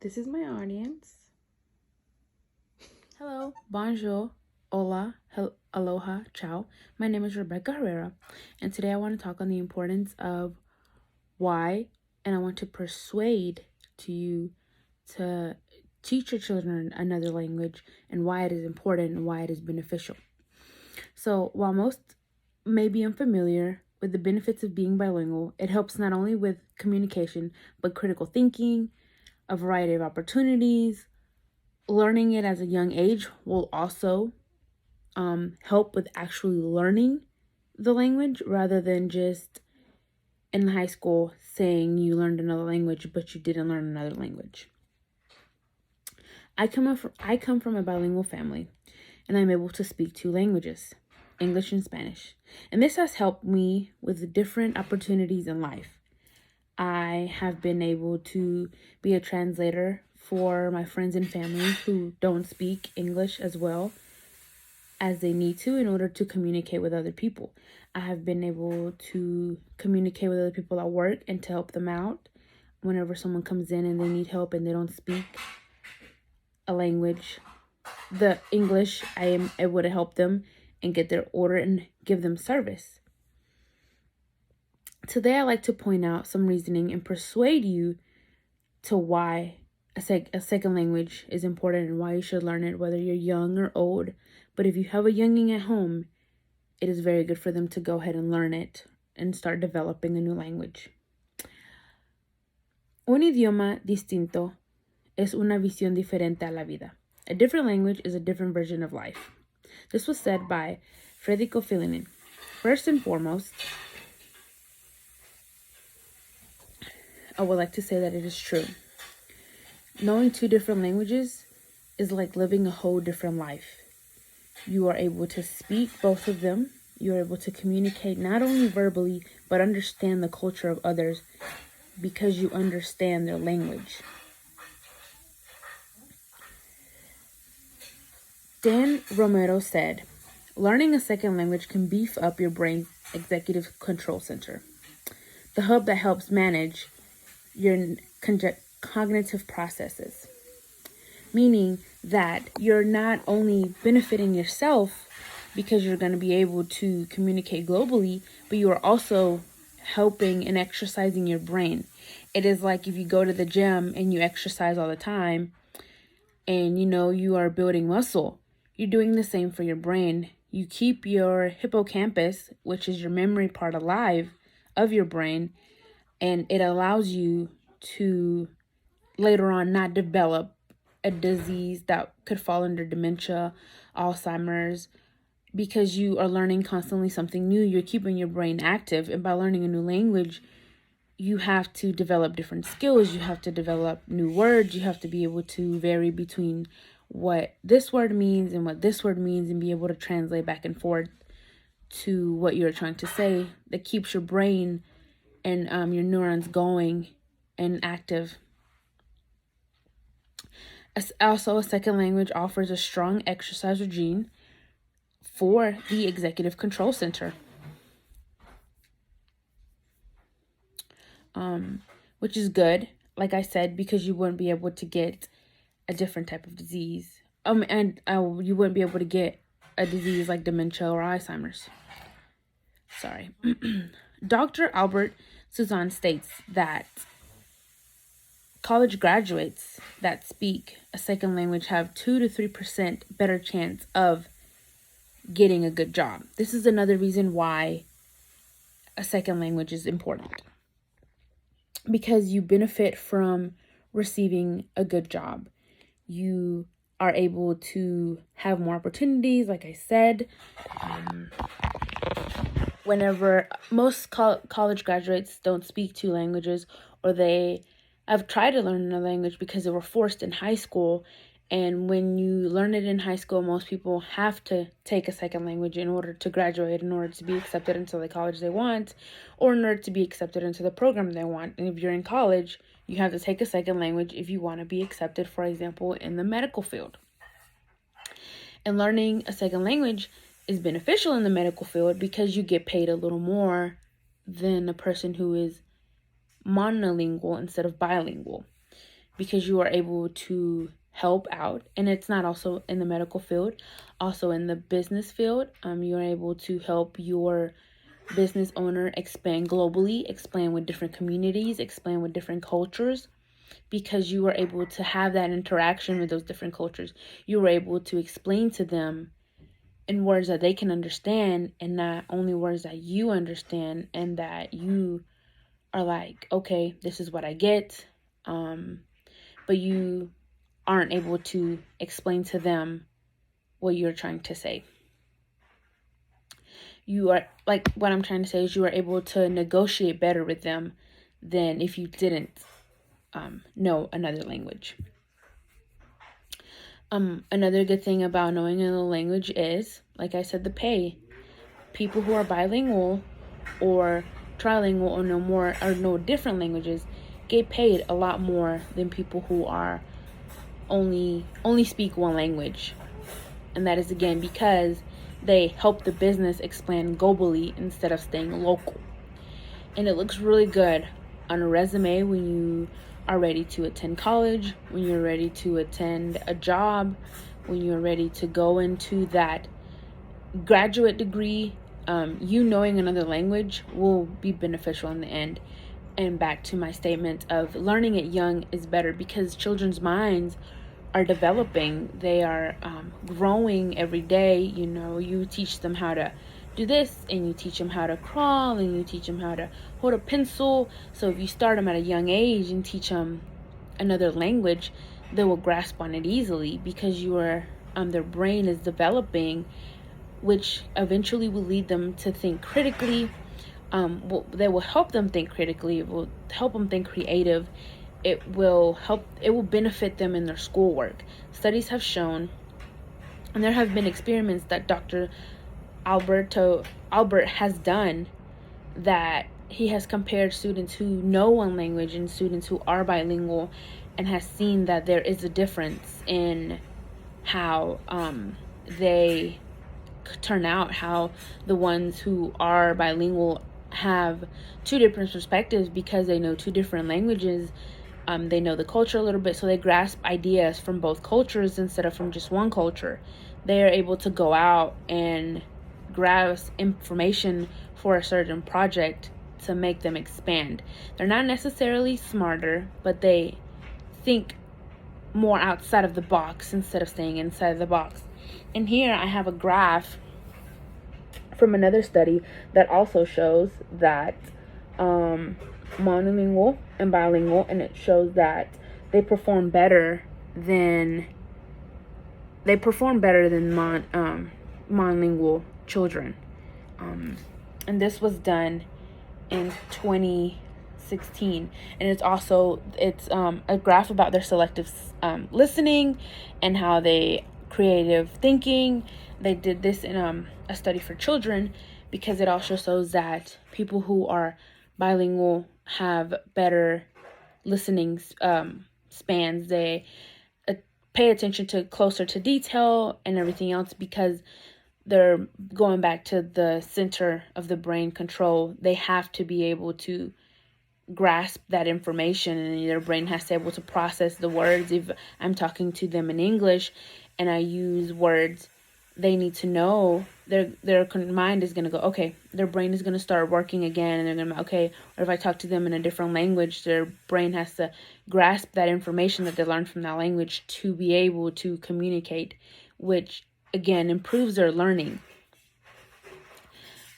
This is my audience. Hello, bonjour, hola, aloha, ciao. My name is Rebecca Herrera, and today I want to talk on the importance of why, and I want to persuade to you to teach your children another language and why it is important and why it is beneficial. So, while most may be unfamiliar with the benefits of being bilingual, it helps not only with communication but critical thinking, a variety of opportunities. Learning it as a young age will also help with actually learning the language rather than just in high school saying you learned another language but you didn't learn another language. I come from a bilingual family, and I'm able to speak two languages, English and Spanish. And this has helped me with different opportunities in life. I have been able to be a translator for my friends and family who don't speak English as well as they need to in order to communicate with other people. I have been able to communicate with other people at work and to help them out whenever someone comes in and they need help and they don't speak a language. The English, I am able to help them and get their order and give them service. Today, I like to point out some reasoning and persuade you to why a second language is important and why you should learn it, whether you're young or old. But if you have a younging at home, it is very good for them to go ahead and learn it and start developing a new language. Un idioma distinto es una visión diferente a la vida. A different language is a different version of life. This was said by Federico Fellini. First and foremost, I would like to say that it is true. Knowing two different languages is like living a whole different life. You are able to speak both of them. You are able to communicate not only verbally, but understand the culture of others because you understand their language. Dan Romero said, learning a second language can beef up your brain's executive control center, the hub that helps manage your cognitive processes. Meaning that you're not only benefiting yourself because you're going to be able to communicate globally, but you are also helping and exercising your brain. It is like if you go to the gym and you exercise all the time and you are building muscle, you're doing the same for your brain. You keep your hippocampus, which is your memory part, alive of your brain, and it allows you to later on not develop a disease that could fall under dementia, Alzheimer's, because you are learning constantly something new. You're keeping your brain active, and by learning a new language, you have to develop different skills. You have to develop new words. You have to be able to vary between what this word means and what this word means and be able to translate back and forth to what you're trying to say. That keeps your brain and your neurons going and active. Also, a second language offers a strong exercise regime for the executive control center, which is good, like I said, because you wouldn't be able to get a different type of disease. You wouldn't be able to get a disease like dementia or Alzheimer's. Sorry. Dr. Albert Suzanne states that college graduates that speak a second language have 2 to 3% better chance of getting a good job. This is another reason why a second language is important, because you benefit from receiving a good job. You are able to have more opportunities, like I said. Whenever most college graduates don't speak two languages, or they have tried to learn another language because they were forced in high school. And when you learn it in high school, most people have to take a second language in order to graduate, in order to be accepted into the college they want, or in order to be accepted into the program they want. And if you're in college, you have to take a second language if you want to be accepted, for example, in the medical field. And learning a second language is beneficial in the medical field because you get paid a little more than a person who is monolingual instead of bilingual. because you are able to help out. And it's not also in the medical field, also in the business field. You're able to help your business owner expand globally, expand with different communities, expand with different cultures, because you are able to have that interaction with those different cultures. You are able to explain to them in words that they can understand, and not only words that you understand and that you are like, okay, this is what I get. But you aren't able to explain to them what you're trying to say. You are, like, what I'm trying to say is you are able to negotiate better with them than if you didn't know another language. Another good thing about knowing another language is, like I said, the pay. People who are bilingual or trilingual or know different languages get paid a lot more than people who are only speak one language. And that is, again, because they help the business expand globally instead of staying local. And it looks really good on a resume when you are ready to attend college, when you're ready to attend a job, when you're ready to go into that graduate degree. You knowing another language will be beneficial in the end. And back to my statement of learning it young is better, because children's minds are developing. They are growing every day. You teach them how to do this, and you teach them how to crawl, and you teach them how to hold a pencil. So if you start them at a young age and teach them another language, they will grasp on it easily, because their brain is developing, which eventually will lead them to think critically. They will help them think critically. It will help them think creative. It will benefit them in their schoolwork. Studies have shown, and there have been experiments that Dr. Albert has done, that he has compared students who know one language and students who are bilingual, and has seen that there is a difference in how they turn out, how the ones who are bilingual have two different perspectives, because they know two different languages. They know the culture a little bit, so they grasp ideas from both cultures instead of from just one culture. They are able to go out and grasp information for a certain project to make them expand. They're not necessarily smarter, but they think more outside of the box instead of staying inside the box. And here I have a graph from another study that also shows that monolingual and bilingual, and it shows that they perform better than monolingual children. And this was done in 2016, and it's a graph about their selective listening and how they creative thinking. They did this in a study for children, because it also shows that people who are bilingual have better listening spans. They pay attention to closer to detail and everything else, because they're going back to the center of the brain control. They have to be able to grasp that information, and their brain has to be able to process the words. If I'm talking to them in English and I use words they need to know, their mind is going to go, okay, their brain is going to start working again, and they're going to, okay. Or if I talk to them in a different language, their brain has to grasp that information that they learned from that language to be able to communicate, which again improves their learning.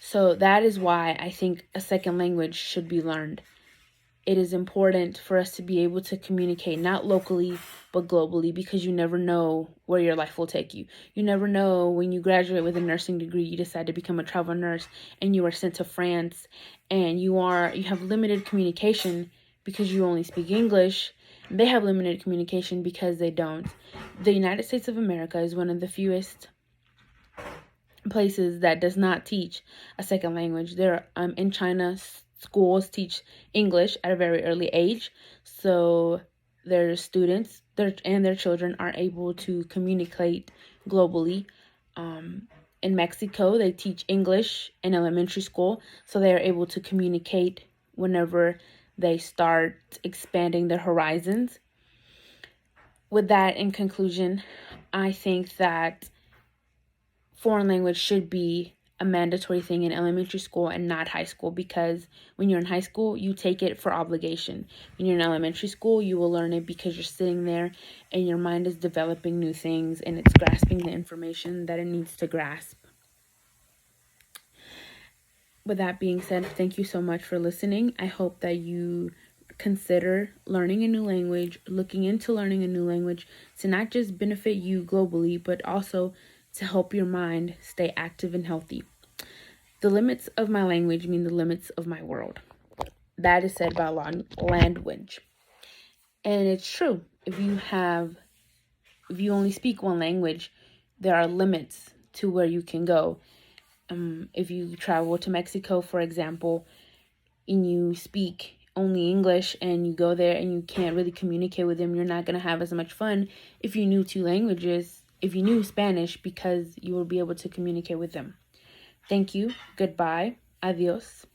So that is why I think a second language should be learned. It is important for us to be able to communicate, not locally, but globally, because you never know where your life will take you. You never know, when you graduate with a nursing degree, you decide to become a travel nurse, and you are sent to France, and you have limited communication because you only speak English. They have limited communication because they don't. The United States of America is one of the fewest places that does not teach a second language. In China, schools teach English at a very early age, so their students and their children are able to communicate globally. In Mexico, they teach English in elementary school, so they are able to communicate whenever they start expanding their horizons. with that, in conclusion, I think that foreign language should be a mandatory thing in elementary school and not high school, because when you're in high school, you take it for obligation. When you're in elementary school, you will learn it because you're sitting there and your mind is developing new things and it's grasping the information that it needs to grasp. With that being said, thank you so much for listening. I hope that you consider learning a new language, looking into learning a new language to not just benefit you globally, but also to help your mind stay active and healthy. The limits of my language mean the limits of my world. That is said by language. And it's true. If you only speak one language, there are limits to where you can go. If you travel to Mexico, for example, and you speak only English and you go there and you can't really communicate with them, you're not going to have as much fun if you knew two languages, if you knew Spanish, because you will be able to communicate with them. Thank you. Goodbye. Adios.